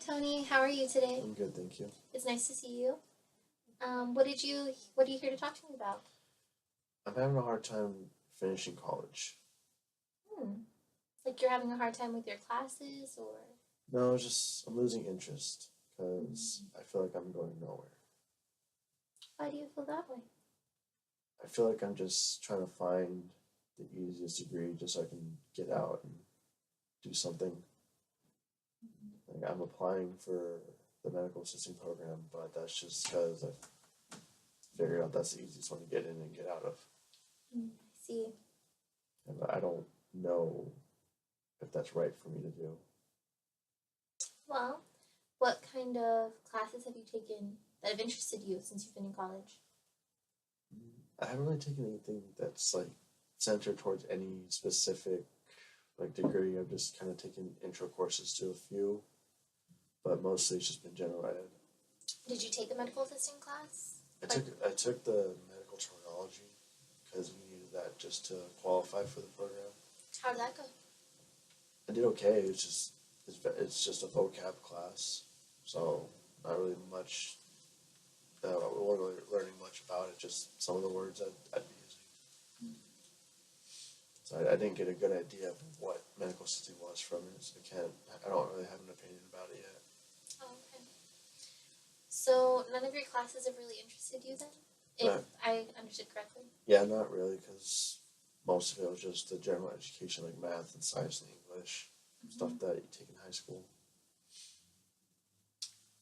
Tony. How are you today? I'm good, thank you. It's nice to see you. What are you here to talk to me about? I'm having a hard time finishing college. Hmm. Like you're having a hard time with your classes, or No, it's just I'm losing interest because I feel like I'm going nowhere. why do you feel that way? I feel like I'm just trying to find the easiest degree just so I can get out and do something. Like I'm applying for the medical assisting program, but that's just because I figured out that's the easiest one to get in and get out of. I see. And I don't know if that's right for me to do. Well, what kind of classes have you taken that have interested you since you've been in college? I haven't really taken anything that's like centered towards any specific like degree. I've just kind of taken intro courses to a few, but mostly it's just been general ed. Did you take a medical assisting class? I took the medical terminology because we needed that just to qualify for the program. How did that go? I did okay. It's just a vocab class, so not really much. We weren't really learning much about it. Just some of the words I'd be using. So I didn't get a good idea of what medical assisting was from it. So I don't really have an opinion about it yet. Oh, okay. So none of your classes have really interested you then, if I understood correctly. Yeah, not really, because most of it was just the general education, like math and science and English, stuff that you take in high school.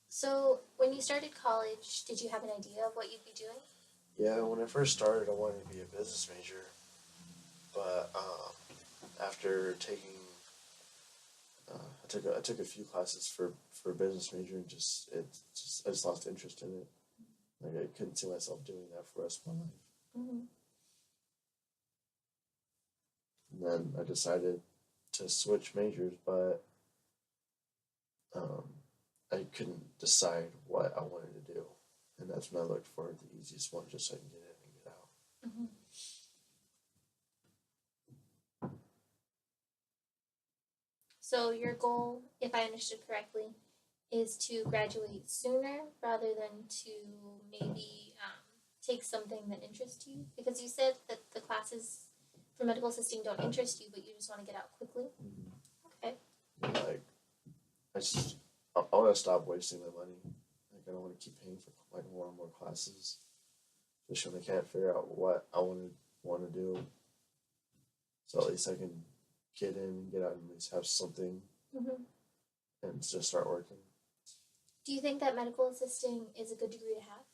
So when you started college, did you have an idea of what you'd be doing? Yeah, when I first started, I wanted to be a business major, but after taking, I took a few classes for a business major, and I just lost interest in it. Like I couldn't see myself doing that for the rest of my life. Mm-hmm. And then I decided to switch majors, but um, I couldn't decide what I wanted to do, and that's when I looked for the easiest one, just so I can get in and get out. Mm-hmm. So your goal, if I understood correctly, is to graduate sooner rather than to maybe take something that interests you? Because you said that the classes for medical assisting don't interest you, but you just want to get out quickly. Okay. Like I want to stop wasting my money. Like I don't want to keep paying for like more and more classes, especially when I can't figure out what I want to do. So at least I can get in and get out and at least have something Mm-hmm. and just start working. Do you think that medical assisting is a good degree to have?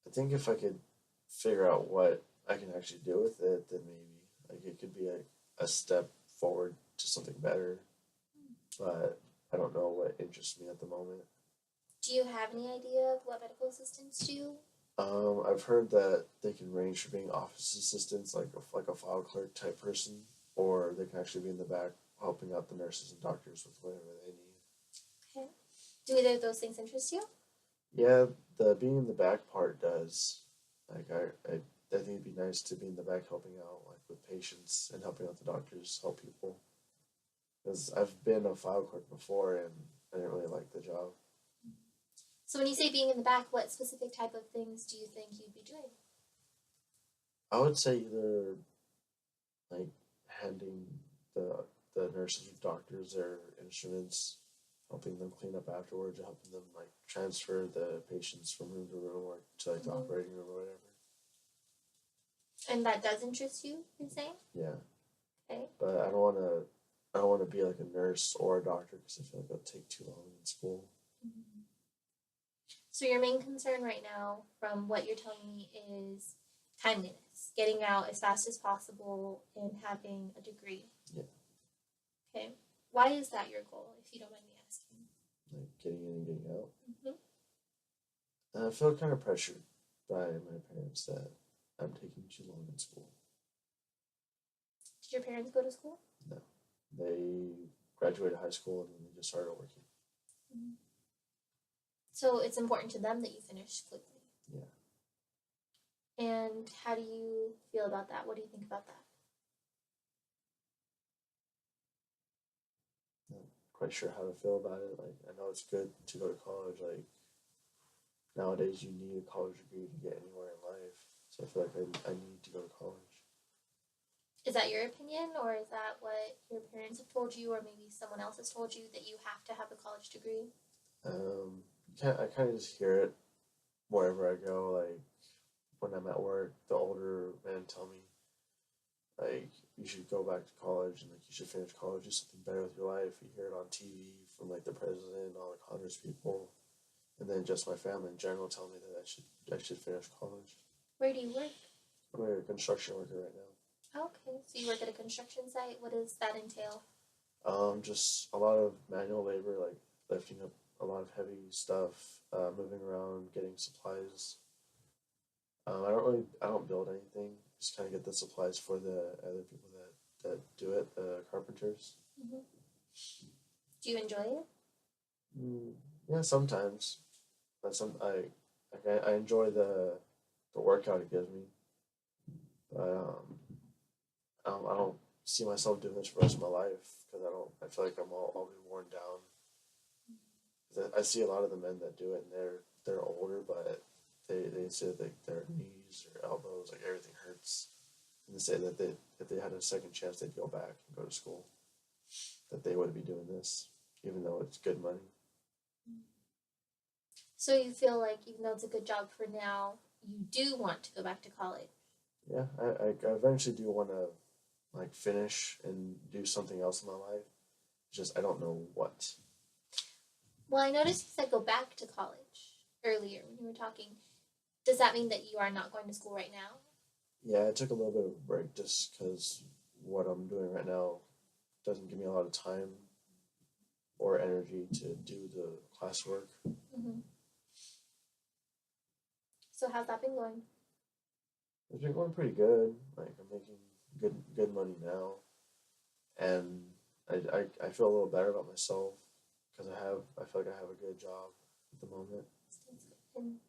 I think if I could figure out what I can actually do with it, then maybe like it could be a step forward to something better. But I don't know what interests me at the moment. Do you have any idea of what medical assistants do? I've heard that they can range from being office assistants, like a file clerk type person, or they can actually be in the back helping out the nurses and doctors with whatever they need. Okay. Do either of those things interest you? Yeah, the being in the back part does. Like I think it'd be nice to be in the back helping out, like with patients and helping out the doctors, help people. Because I've been a file clerk before and I didn't really like the job. So when you say being in the back, what specific type of things do you think you'd be doing? I would say either like handing the nurses or doctors their instruments, helping them clean up afterwards, or helping them like transfer the patients from room to room or to like the operating room or whatever. And that does interest you, you're saying? Yeah. Okay. But I don't want to be like a nurse or a doctor because I feel like it'll take too long in school. Mm-hmm. So your main concern right now, from what you're telling me, is timeliness, getting out as fast as possible and having a degree. Yeah. Okay. Why is that your goal, if you don't mind me asking? Like getting in and getting out. Mm-hmm. And I feel kind of pressured by my parents that I'm taking too long in school. Did your parents go to school? No. They graduated high school and then they just started working. Mm-hmm. So it's important to them that you finish quickly. Yeah. And how do you feel about that? What do you think about that? quite sure how to feel about it. Like I know it's good to go to college. Like nowadays, you need a college degree to get anywhere in life. So I feel like I need to go to college. Is that your opinion, or is that what your parents have told you, or maybe someone else has told you that you have to have a college degree? I kind of just hear it wherever I go. Like when I'm at work, the older men tell me like you should go back to college and like you should finish college, do something better with your life. You hear it on TV from like the president, all the Congress people, and then just my family in general tell me that I should finish college. Where do you work? I'm a construction worker right now. Okay, so you work at a construction site. What does that entail? Just a lot of manual labor, like lifting up a lot of heavy stuff, moving around, getting supplies. I don't build anything. Just kind of get the supplies for the other people that do it, the carpenters. Mm-hmm. Do you enjoy it? Yeah, sometimes, but I enjoy the workout it gives me. But I don't see myself doing this for the rest of my life because I feel like I'll be worn down. 'Cause I see a lot of the men that do it and they're older, but they say that their knees or elbows, like everything hurts. And they say that if they had a second chance, they'd go back and go to school. That they would be doing this, even though it's good money. So you feel like even though it's a good job for now, you do want to go back to college? Yeah, I eventually do want to like finish and do something else in my life. It's just I don't know what. Well, I noticed you said go back to college earlier when you were talking. Does that mean that you are not going to school right now? Yeah, I took a little bit of a break just because what I'm doing right now doesn't give me a lot of time or energy to do the classwork. Mm-hmm. So how's that been going? It's been going pretty good. Like I'm making good money now, and I feel a little better about myself because I feel like I have a good job at the moment. And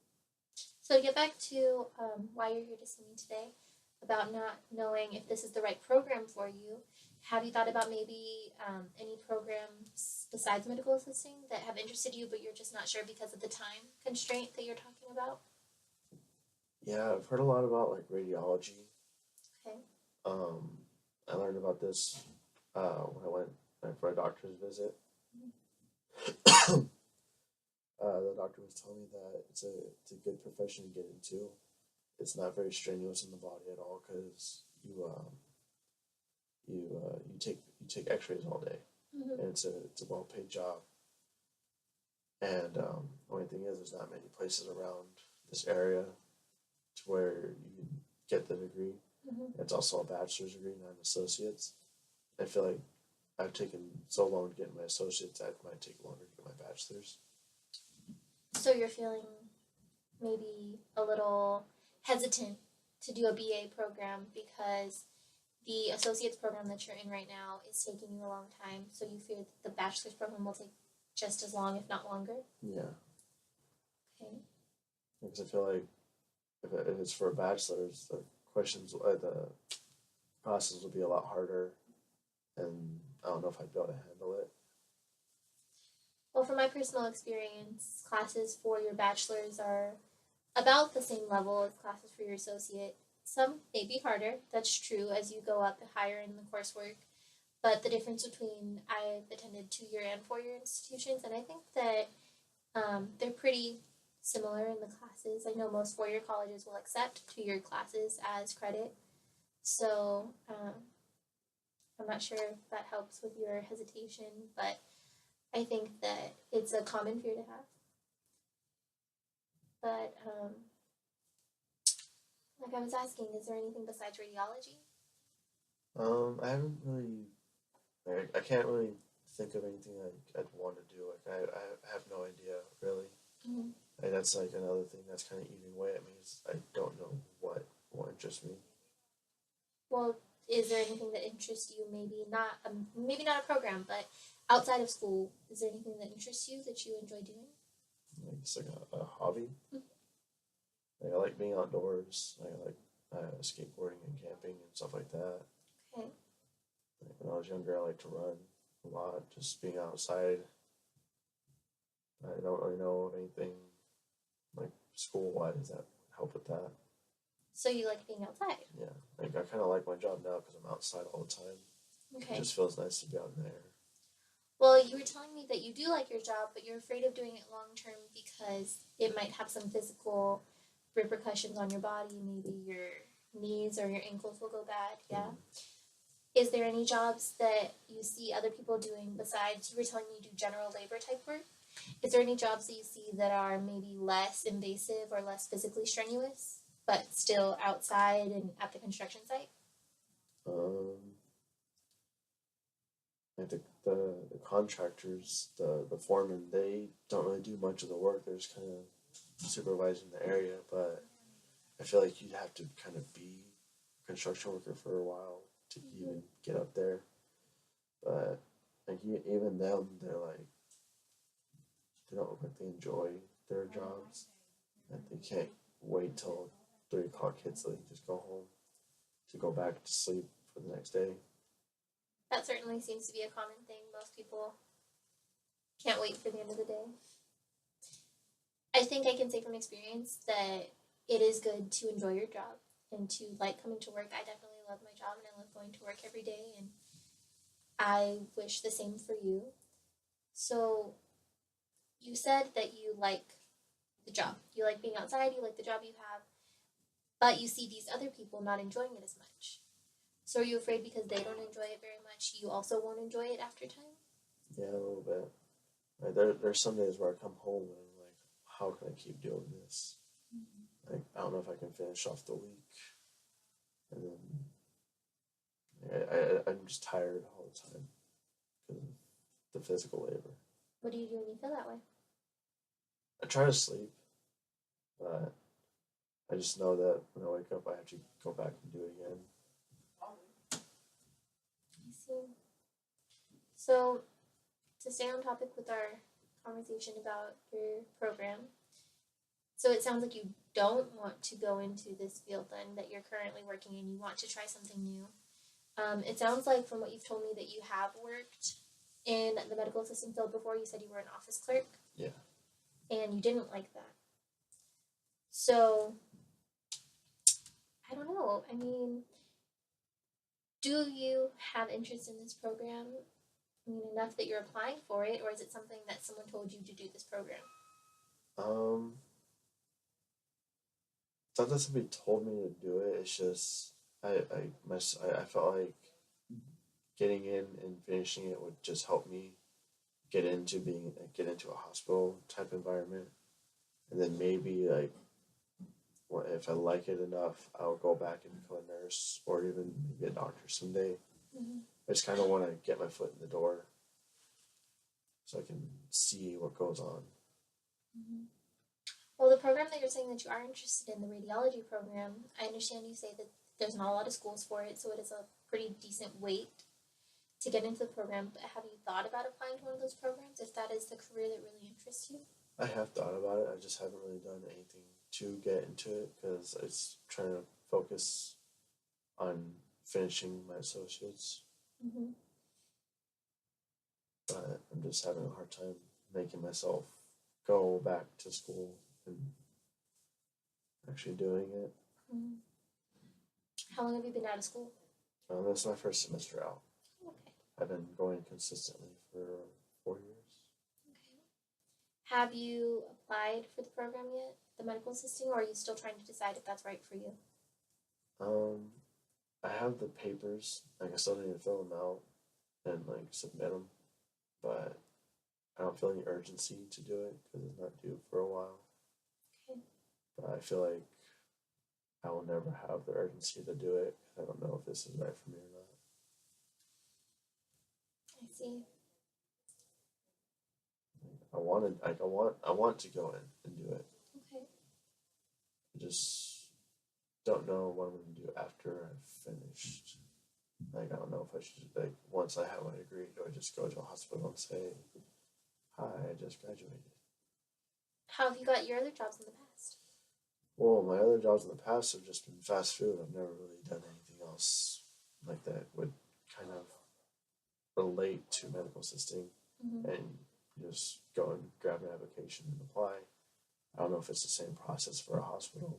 so to get back to why you're here to see me today, about not knowing if this is the right program for you, have you thought about maybe any programs besides medical assisting that have interested you, but you're just not sure because of the time constraint that you're talking about? Yeah, I've heard a lot about like radiology. Okay. I learned about this when I went for a doctor's visit. The doctor was telling me that it's a good profession to get into. It's not very strenuous in the body at all because you take X-rays all day, Mm-hmm. and it's a well paid job. And the only thing is, there's not many places around this area to where you can get the degree. Mm-hmm. It's also a bachelor's degree, not an associate's. I feel like I've taken so long to get my associates that it might take longer to get my bachelor's. So you're feeling maybe a little hesitant to do a BA program because the associate's program that you're in right now is taking you a long time, so you fear that the bachelor's program will take just as long, if not longer? Yeah. Okay. Because I feel like if it's for a bachelor's, the the process will be a lot harder, and I don't know if I'd be able to handle it. Well, from my personal experience, classes for your bachelor's are about the same level as classes for your associate. Some may be harder, that's true, as you go up higher in the coursework. But the difference between I've attended 2-year and 4-year institutions, and I think that they're pretty similar in the classes. I know most 4-year colleges will accept 2-year classes as credit. So I'm not sure if that helps with your hesitation, but I think that it's a common fear to have. But like I was asking, is there anything besides radiology? I haven't really. I can't really think of anything I'd want to do. Like I have no idea really. Mm-hmm. Like that's like another thing that's kind of eating away at me is I don't know what interests me. Well, is there anything that interests you? Maybe not a program, but outside of school, is there anything that interests you that you enjoy doing? Like it's like a hobby. Mm-hmm. Like I like being outdoors. I like skateboarding and camping and stuff like that. Okay. Like when I was younger, I liked to run. a lot. Just being outside. I don't really know of anything like school wise that help with that. So you like being outside? Yeah, like I kind of like my job now because I'm outside all the time. It Okay. just feels nice to be out in there. Well, you were telling me that you do like your job, but you're afraid of doing it long term because it might have some physical repercussions on your body. Maybe your knees or your ankles will go bad. Yeah. Is there any jobs that you see other people doing besides you were telling me you do general labor type work? Is there any jobs that you see that are maybe less invasive or less physically strenuous, but still outside and at the construction site? Um, like the contractors, the foremen, they don't really do much of the work. They're just kind of supervising the area. But I feel like you'd have to kind of be a construction worker for a while to even get up there. But like even them, they're like they don't look like they enjoy their jobs. Like they can't wait till 3 o'clock hits so they can just go home to go back to sleep for the next day. That certainly seems to be a common thing. Most people can't wait for the end of the day. I think I can say from experience that it is good to enjoy your job and to like coming to work. I definitely love my job and I love going to work every day, and I wish the same for you. So, you said that you like the job. You like being outside, you like the job you have, but you see these other people not enjoying it as much. So, are you afraid because they don't enjoy it very much, you also won't enjoy it after time? Yeah, a little bit. Like there's some days where I come home and I'm like, how can I keep doing this? Like I don't know if I can finish off the week, and then I'm just tired all the time because of the physical labor. What do you do when you feel that way? I try to sleep, but I just know that when I wake up, I have to go back and do it again. I see. So, to stay on topic with our conversation about your program, so it sounds like you don't want to go into this field then that you're currently working in. You want to try something new. It sounds like from what you've told me that you have worked in the medical assistant field before. You said you were an office clerk. Yeah. And you didn't like that. So, I don't know. I mean, do you have interest in this program? I mean, enough that you're applying for it, or is it something that someone told you to do this program? Um, it's not that somebody told me to do it. It's just I felt like getting in and finishing it would just help me get into a hospital type environment, and then maybe like if I like it enough, I'll go back and become a nurse or even maybe a doctor someday. Mm-hmm. I just kind of want to get my foot in the door so I can see what goes on. Mm-hmm. Well, the program that you're saying that you are interested in, the radiology program, I understand you say that there's not a lot of schools for it, so it is a pretty decent wait to get into the program. But have you thought about applying to one of those programs if that is the career that really interests you? I have thought about it. I just haven't really done anything to get into it because it's trying to focus on finishing my associates. Mm-hmm. But I'm just having a hard time making myself go back to school and actually doing it. Mm-hmm. How long have you been out of school? This is my first semester out. Okay. I've been going consistently for 4 years. Okay. Have you applied for the program yet, the medical assisting, or are you still trying to decide if that's right for you? Um, I have the papers. Like I still need to fill them out and like submit them, but I don't feel any urgency to do it because it's not due for a while. Okay. But I feel like I will never have the urgency to do it because I don't know if this is right for me or not. I see. I want to go in and do it. Okay. I just don't know what I'm going to do after I've finished. Like I don't know if I should like once I have my degree, do I just go to a hospital and say, "Hi, I just graduated." How have you got your other jobs in the past? Well, my other jobs in the past have just been fast food. I've never really done anything else like that would kind of relate to medical assisting Mm-hmm. and just go and grab an application and apply. I don't know if it's the same process for a hospital.